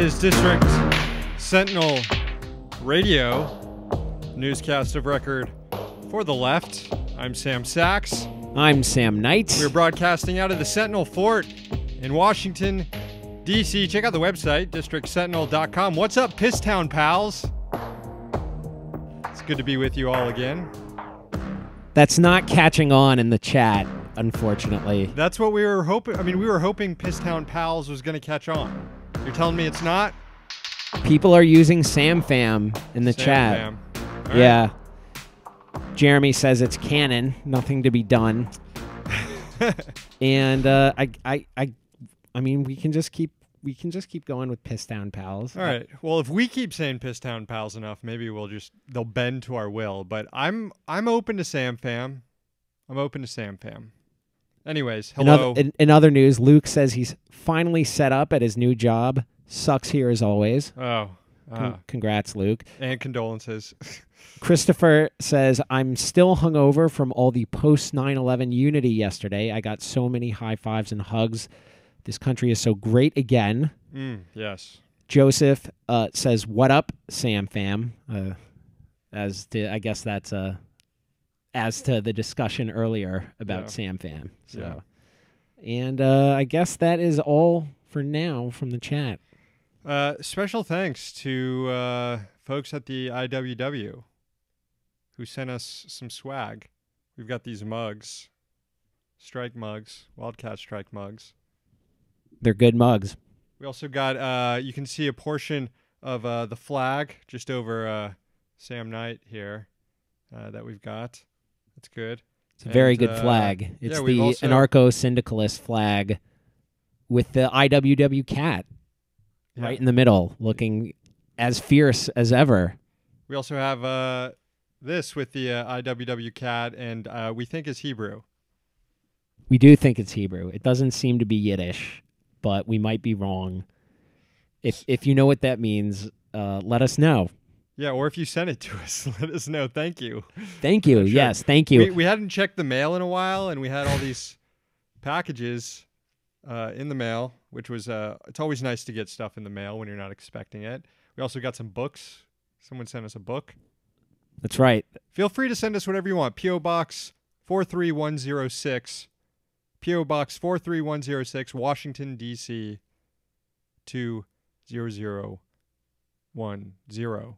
is District Sentinel Radio, newscast of record for the left. I'm Sam Sachs. I'm Sam Knight. We're broadcasting out of the Sentinel Fort in Washington, D.C. Check out the website, districtsentinel.com. What's up, Pisstown pals? It's good to be with you all again. That's not catching on in the chat, unfortunately. That's what we were hoping. I mean, we were hoping Pisstown pals was going to catch on. You're telling me it's not? People are using Sam Fam in the chat. Fam. Yeah. Jeremy says it's canon, nothing to be done. And I mean, we can just keep going with Pisstown pals. All right. Well, if we keep saying Pisstown pals enough, maybe they'll bend to our will. But I'm open to Sam Fam. I'm open to Sam Fam. Anyways, hello. In other news, Luke says he's finally set up at his new job. Sucks here as always. Oh. Congrats, Luke. And condolences. Christopher says, I'm still hungover from all the post 9/11 unity yesterday. I got so many high fives and hugs. This country is so great again. Yes. Joseph says, what up, Sam Fam? I guess that's as to the discussion earlier about Sam Fam. So, and I guess that is all for now from the chat. Special thanks to folks at the IWW who sent us some swag. We've got these mugs, strike mugs, Wildcat strike mugs. They're good mugs. We also got, you can see a portion of the flag just over Sam Knight here that we've got. That's good. It's a very good flag. It's the also anarcho-syndicalist flag with the IWW cat right in the middle, looking as fierce as ever. We also have this with the IWW cat, and we think is Hebrew. We do think it's Hebrew. It doesn't seem to be Yiddish, but we might be wrong. If you know what that means, let us know. Yeah, or if you send it to us, let us know. Thank you. Thank you. Sure. Yes, thank you. We hadn't checked the mail in a while, and we had all these packages in the mail, which was it's always nice to get stuff in the mail when you're not expecting it. We also got some books. Someone sent us a book. That's right. Feel free to send us whatever you want. P.O. Box 43106. P.O. Box 43106, Washington, D.C. 20010.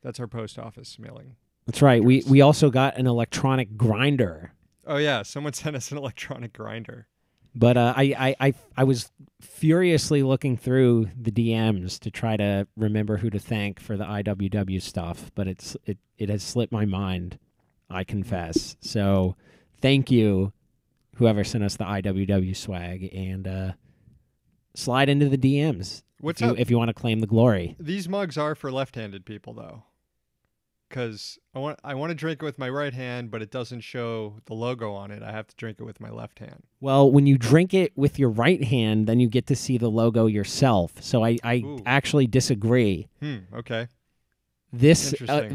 That's our post office mailing. That's right. We also got an electronic grinder. Oh, yeah. Someone sent us an electronic grinder. But I was furiously looking through the DMs to try to remember who to thank for the IWW stuff, but it has slipped my mind, I confess. So thank you, whoever sent us the IWW swag, and slide into the DMs if you want to claim the glory. These mugs are for left-handed people, though, because I want to drink it with my right hand, but it doesn't show the logo on it. I have to drink it with my left hand. Well, when you drink it with your right hand, then you get to see the logo yourself. So I actually disagree. Okay. This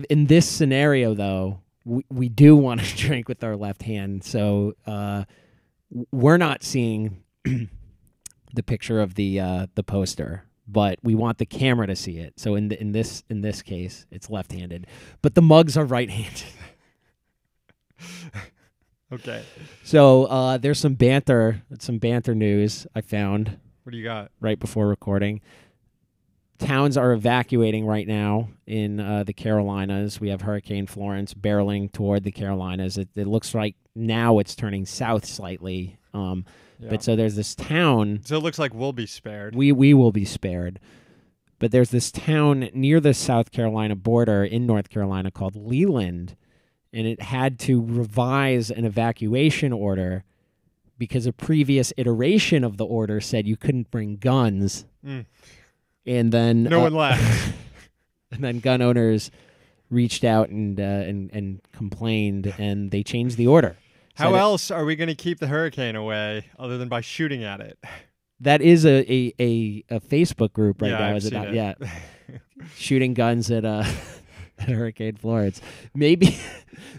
in this scenario, though, we do want to drink with our left hand. So we're not seeing the picture of the poster, but we want the camera to see it. So in this case, it's left-handed, but the mugs are right-handed. Okay. So there's some banter news I found. What do you got? Right before recording. Towns are evacuating right now in the Carolinas. We have Hurricane Florence barreling toward the Carolinas. It looks like now it's turning south slightly. But so there's this town. So it looks like we'll be spared. We will be spared. But there's this town near the South Carolina border in North Carolina called Leland, and it had to revise an evacuation order because a previous iteration of the order said you couldn't bring guns. And then no one laughed. And then gun owners reached out and complained, and they changed the order. How else are we going to keep the hurricane away other than by shooting at it? That is a Facebook group right now, is it not? It. Yeah. Shooting guns at Hurricane Florence. Maybe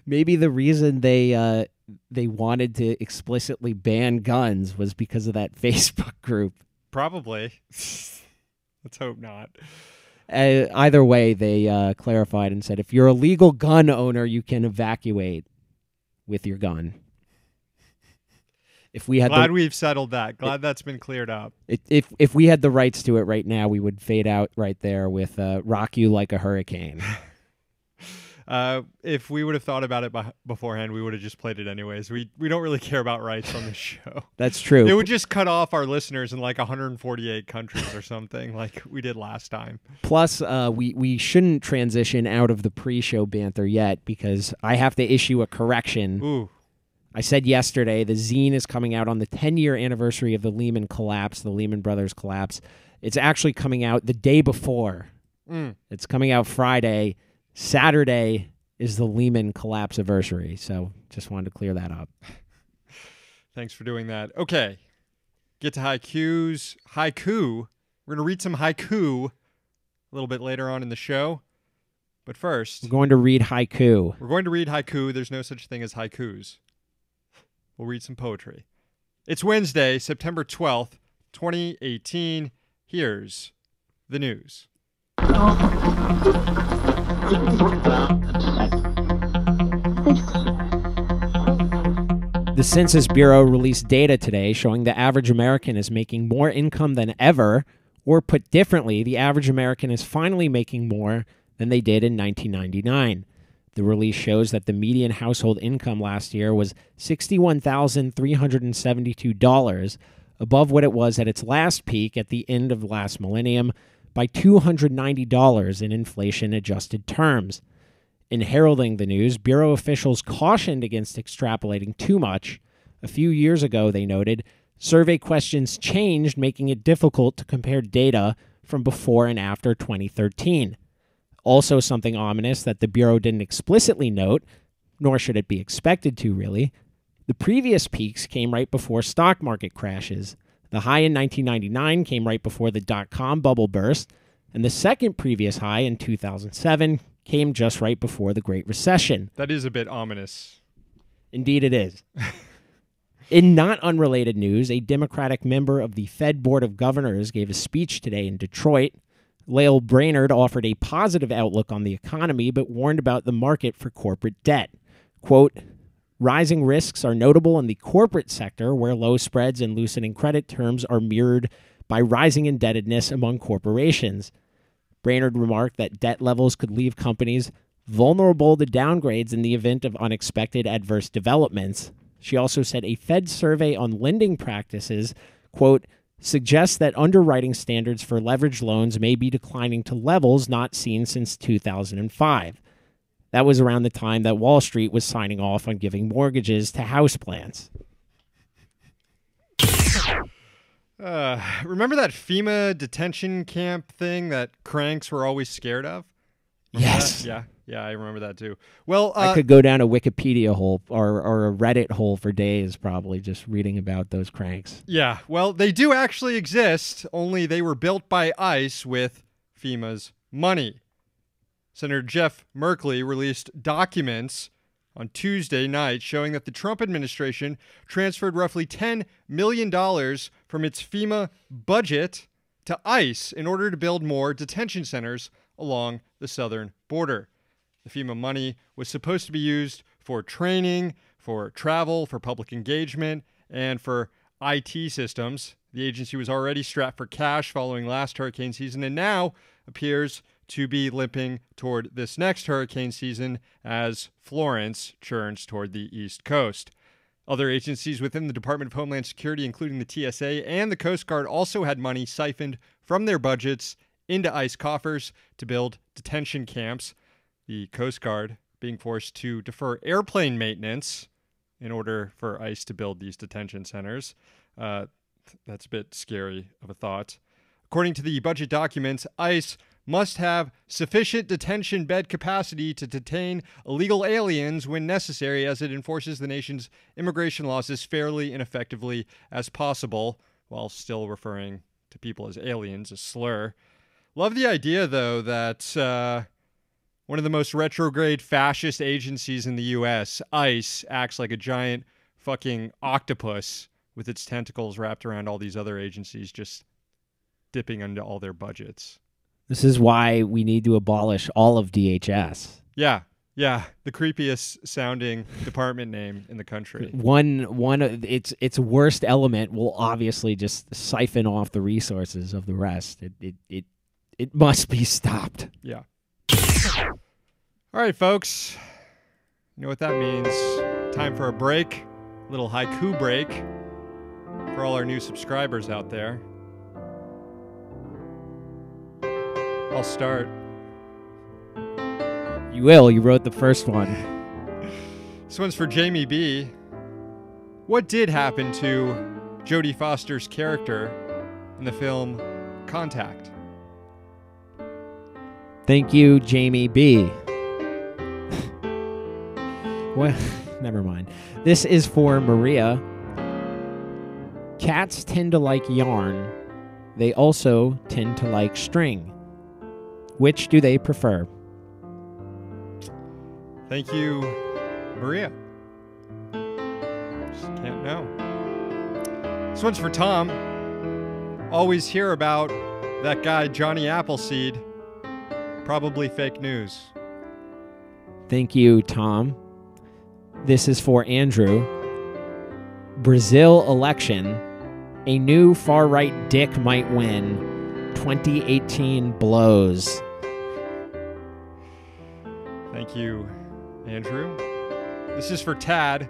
the reason they wanted to explicitly ban guns was because of that Facebook group. Probably. Let's hope not. Either way, they clarified and said if you're a legal gun owner, you can evacuate with your gun. If we had Glad we've settled that. Glad that's been cleared up. If we had the rights to it right now, we would fade out right there with "Rock You Like a Hurricane." If we would have thought about it beforehand, we would have just played it anyways. We don't really care about rights on this show. That's true. It would just cut off our listeners in like 148 countries or something, like we did last time. Plus, we shouldn't transition out of the pre-show banter yet because I have to issue a correction. Ooh. I said yesterday the zine is coming out on the 10-year anniversary of the Lehman collapse, the Lehman Brothers collapse. It's actually coming out the day before. It's coming out Friday. Saturday is the Lehman collapse anniversary, so just wanted to clear that up. Thanks for doing that. Okay, get to haikus. Haiku. We're going to read some haiku a little bit later on in the show. But first, we're going to read haiku. There's no such thing as haikus. We'll read some poetry. It's Wednesday, September 12th, 2018. Here's the news. The Census Bureau released data today showing the average American is making more income than ever, or put differently, the average American is finally making more than they did in 1999. The release shows that the median household income last year was $61,372, above what it was at its last peak at the end of last millennium by $290 in inflation-adjusted terms. In heralding the news, Bureau officials cautioned against extrapolating too much. A few years ago, they noted, survey questions changed, making it difficult to compare data from before and after 2013. Also something ominous that the Bureau didn't explicitly note, nor should it be expected to really, the previous peaks came right before stock market crashes. The high in 1999 came right before the dot-com bubble burst, and the second previous high in 2007 came just right before the Great Recession. That is a bit ominous. Indeed it is. In not unrelated news, a Democratic member of the Fed Board of Governors gave a speech today in Detroit. Lael Brainerd offered a positive outlook on the economy, but warned about the market for corporate debt. Quote, rising risks are notable in the corporate sector, where low spreads and loosening credit terms are mirrored by rising indebtedness among corporations. Brainerd remarked that debt levels could leave companies vulnerable to downgrades in the event of unexpected adverse developments. She also said a Fed survey on lending practices, quote, suggests that underwriting standards for leveraged loans may be declining to levels not seen since 2005. That was around the time that Wall Street was signing off on giving mortgages to houseplants. Remember that FEMA detention camp thing that cranks were always scared of? Remember Yes. that? Yeah, I remember that too. Well, I could go down a Wikipedia hole or a Reddit hole for days, probably, just reading about those cranks. Yeah, well, they do actually exist, only they were built by ICE with FEMA's money. Senator Jeff Merkley released documents on Tuesday night showing that the Trump administration transferred roughly $10 million from its FEMA budget to ICE in order to build more detention centers along the southern border. The FEMA money was supposed to be used for training, for travel, for public engagement, and for IT systems. The agency was already strapped for cash following last hurricane season and now appears to be limping toward this next hurricane season as Florence churns toward the East Coast. Other agencies within the Department of Homeland Security, including the TSA and the Coast Guard, also had money siphoned from their budgets into ICE coffers to build detention camps. The Coast Guard being forced to defer airplane maintenance in order for ICE to build these detention centers. That's a bit scary of a thought. According to the budget documents, ICE must have sufficient detention bed capacity to detain illegal aliens when necessary, as it enforces the nation's immigration laws as fairly and effectively as possible, while still referring to people as aliens, a slur. Love the idea, though, that one of the most retrograde fascist agencies in the U.S., ICE, acts like a giant fucking octopus with its tentacles wrapped around all these other agencies, just dipping into all their budgets. This is why we need to abolish all of DHS. Yeah, the creepiest sounding department name in the country. Its worst element will obviously just siphon off the resources of the rest. It must be stopped. Yeah. All right, folks. You know what that means. Time for a break. A little haiku break for all our new subscribers out there. I'll start. You will. You wrote the first one. This one's for Jamie B. What did happen to Jodie Foster's character in the film Contact? Thank you, Jamie B. Well, never mind. This is for Maria. Cats tend to like yarn. They also tend to like string. Which do they prefer? Thank you, Maria. Just can't know. This one's for Tom. Always hear about that guy Johnny Appleseed. Probably fake news. Thank you, Tom. This is for Andrew. Brazil election. A new far-right dick might win. 2018 blows. Thank you, Andrew. This is for Tad.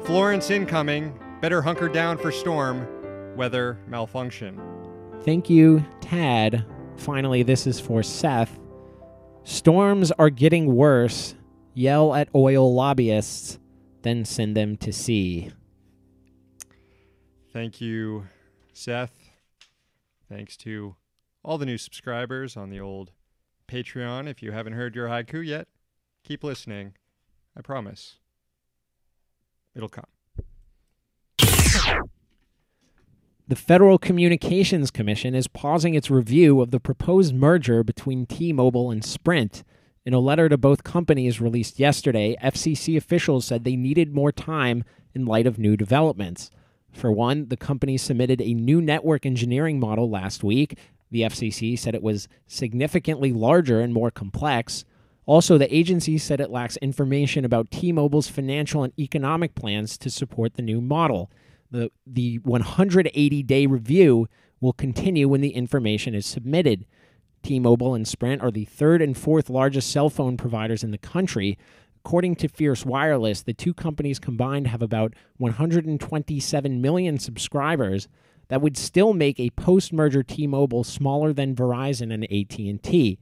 Florence incoming. Better hunker down for storm. Weather malfunction. Thank you, Tad. Finally, this is for Seth. Storms are getting worse. Yell at oil lobbyists, then send them to sea. Thank you, Seth. Thanks to all the new subscribers on the old Patreon. If you haven't heard your haiku yet, keep listening. I promise. It'll come. The Federal Communications Commission is pausing its review of the proposed merger between T-Mobile and Sprint. In a letter to both companies released yesterday, FCC officials said they needed more time in light of new developments. For one, the company submitted a new network engineering model last week. The FCC said it was significantly larger and more complex. Also, the agency said it lacks information about T-Mobile's financial and economic plans to support the new model. The 180-day review will continue when the information is submitted. T-Mobile and Sprint are the third and fourth largest cell phone providers in the country. According to Fierce Wireless, the two companies combined have about 127 million subscribers. That would still make a post-merger T-Mobile smaller than Verizon and AT&T.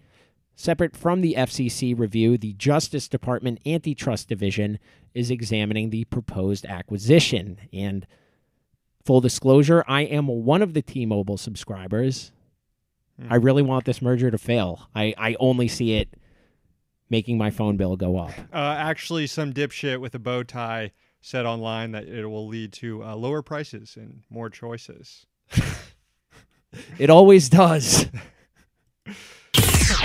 Separate from the FCC review, the Justice Department Antitrust Division is examining the proposed acquisition. And full disclosure, I am one of the T-Mobile subscribers. I really want this merger to fail. I only see it making my phone bill go up. Actually, some dipshit with a bow tie said online that it will lead to lower prices and more choices. It always does.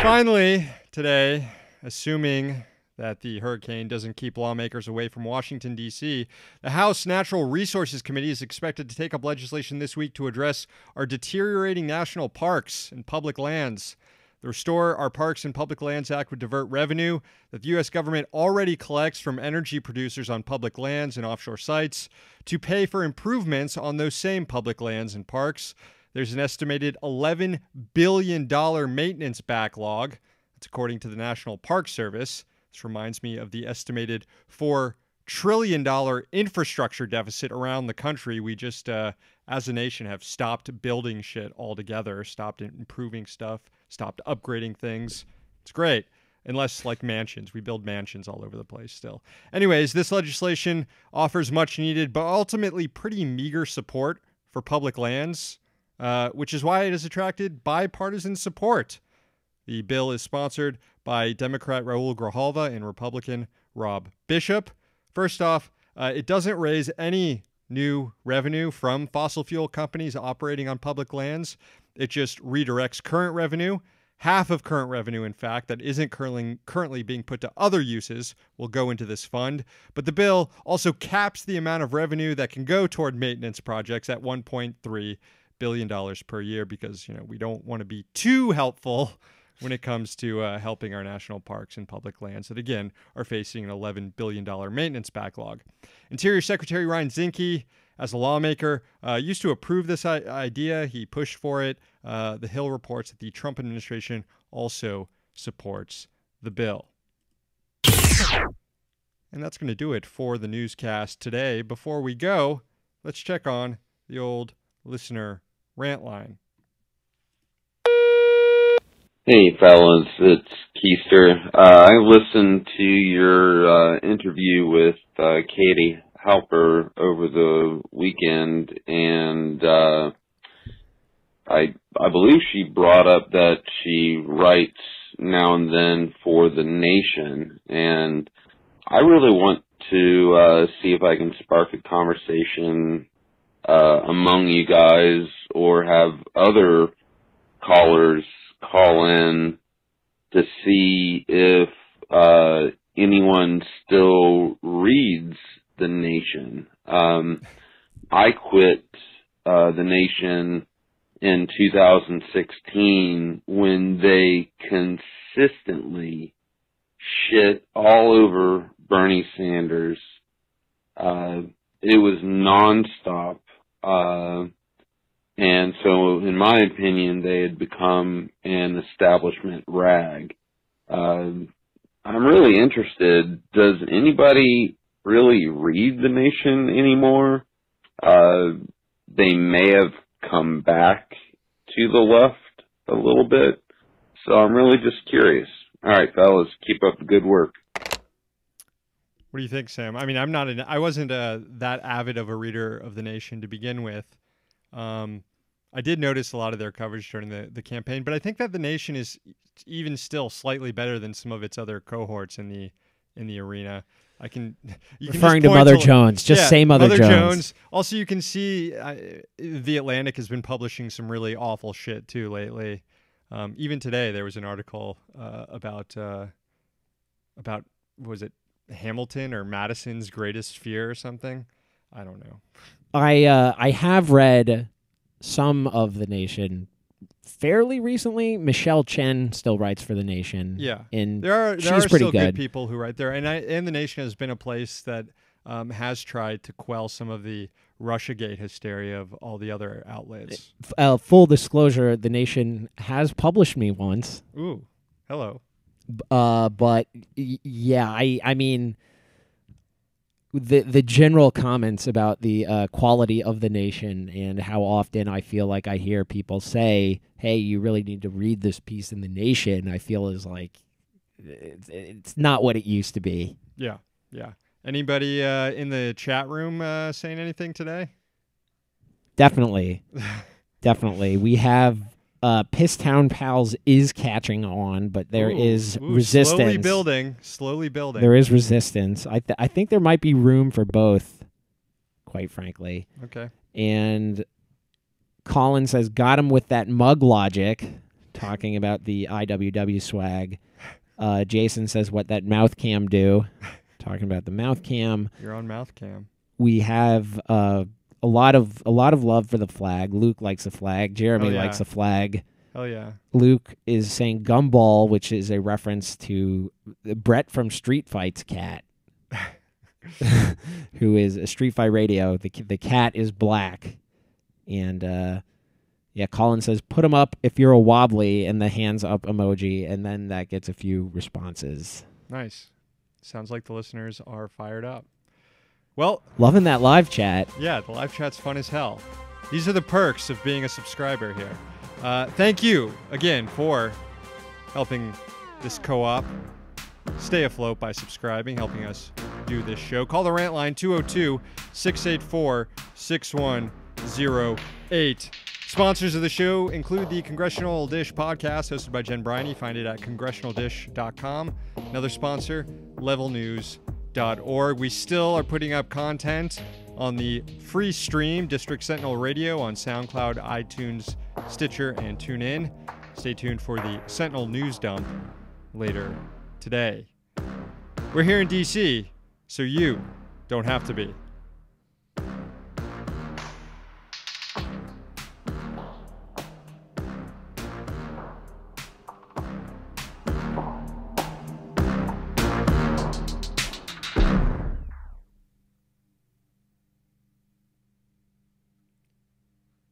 Finally, today, assuming that the hurricane doesn't keep lawmakers away from Washington, D.C., the House Natural Resources Committee is expected to take up legislation this week to address our deteriorating national parks and public lands. The Restore Our Parks and Public Lands Act would divert revenue that the U.S. government already collects from energy producers on public lands and offshore sites to pay for improvements on those same public lands and parks. There's an estimated $11 billion maintenance backlog. That's according to the National Park Service. This reminds me of the estimated $4 trillion infrastructure deficit around the country. We just, as a nation, have stopped building shit altogether, stopped improving stuff, stopped upgrading things. It's great. Unless, like mansions. We build mansions all over the place still. Anyways, this legislation offers much needed, but ultimately pretty meager support for public lands, which is why it has attracted bipartisan support. The bill is sponsored by Democrat Raul Grijalva and Republican Rob Bishop. First off, it doesn't raise any new revenue from fossil fuel companies operating on public lands. It just redirects current revenue. Half of current revenue, in fact, that isn't currently being put to other uses will go into this fund. But the bill also caps the amount of revenue that can go toward maintenance projects at $1.3 billion per year because, we don't want to be too helpful when it comes to helping our national parks and public lands that, again, are facing an $11 billion maintenance backlog. Interior Secretary Ryan Zinke, as a lawmaker, used to approve this idea. He pushed for it. The Hill reports that the Trump administration also supports the bill. And that's going to do it for the newscast today. Before we go, let's check on the old listener rant line. Hey, fellas, it's Keister. I listened to your interview with Katie Halper over the weekend, and I believe she brought up that she writes now and then for The Nation, and I really want to see if I can spark a conversation among you guys or have other callers call in to see if anyone still reads The Nation. I quit The Nation in 2016 when they consistently shit all over Bernie Sanders. It was nonstop. And so, in my opinion, they had become an establishment rag. I'm really interested. Does anybody really read The Nation anymore? They may have come back to the left a little bit. So I'm really just curious. All right, fellas, keep up the good work. What do you think, Sam? I mean, I wasn't that avid of a reader of The Nation to begin with. I did notice a lot of their coverage during the campaign, but I think that The Nation is even still slightly better than some of its other cohorts in the arena. Referring to Mother Jones, say Mother Jones. Also, you can see The Atlantic has been publishing some really awful shit too lately. Even today, there was an article about was it Hamilton or Madison's greatest fear or something? I don't know. I have read some of The Nation fairly recently. Michelle Chen still writes for The Nation. Yeah, and there are still good people who write there, and The Nation has been a place that has tried to quell some of the Russiagate hysteria of all the other outlets. Full disclosure: The Nation has published me once. Ooh, hello. But yeah, I mean, the general comments about the quality of The Nation and how often I feel like I hear people say, "Hey, you really need to read this piece in The Nation," I feel is like it's not what it used to be. Yeah. Anybody in the chat room saying anything today? Definitely. We have Pisstown Pals is catching on, but there is resistance. Slowly building. There is resistance. I think there might be room for both, quite frankly. Okay. And Colin says, got him with that mug logic, talking about the IWW swag. Jason says, what that mouth cam do, talking about the mouth cam. You're on mouth cam. We have a lot of love for the flag. Luke likes the flag. Jeremy likes the flag. Hell yeah. Luke is saying gumball, which is a reference to Brett from Street Fight's cat, who is a Street Fight Radio. The cat is black. And Colin says, put him up if you're a wobbly, and the hands up emoji, and then that gets a few responses. Nice. Sounds like the listeners are fired up. Well, loving that live chat. Yeah, the live chat's fun as hell. These are the perks of being a subscriber here. Thank you again for helping this co-op stay afloat by subscribing, helping us do this show. Call the rant line 202-684-6108. Sponsors of the show include the Congressional Dish podcast hosted by Jen Briney. Find it at congressionaldish.com. Another sponsor, levelnews.org. We still are putting up content on the free stream District Sentinel Radio on SoundCloud, iTunes, Stitcher, and TuneIn. Stay tuned for the Sentinel News Dump later today. We're here in D.C., so you don't have to be.